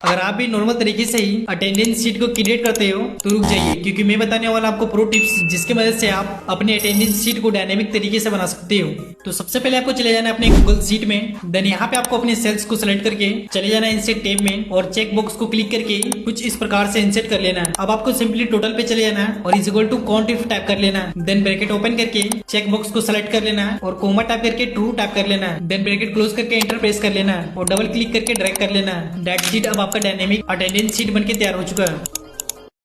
अगर आप भी नॉर्मल तरीके से ही अटेंडेंस शीट को क्रिएट करते हो तो रुक जाइए, क्योंकि मैं बताने वाला आपको प्रो टिप्स जिसके मदद से आप अपने अटेंडेंस शीट को डायनेमिक तरीके से बना सकते हो। तो सबसे पहले आपको चले जाना है अपने गूगल शीट में। देन यहाँ पे आपको अपने सेल्स को सिलेक्ट करके चले जाना है इंसर्ट टैब में और चेक बॉक्स को क्लिक करके कुछ इस प्रकार से इंसर्ट कर लेना है। अब आपको सिंपली टोटल पे चले जाना है और is equal to count if type कर लेना है। देन ब्रैकेट ओपन करके चेक बॉक्स को सिलेक्ट कर लेना है और कोमा टाइप करके ट्रू टाइप कर लेना है। देन ब्रैकेट क्लोज करके एंटर प्रेस कर लेना है और डबल क्लिक करके ड्रैग कर लेना है। दैट्स इट, अब आपका डायनेमिक अटेंडेंस शीट बनके तैयार हो चुका है।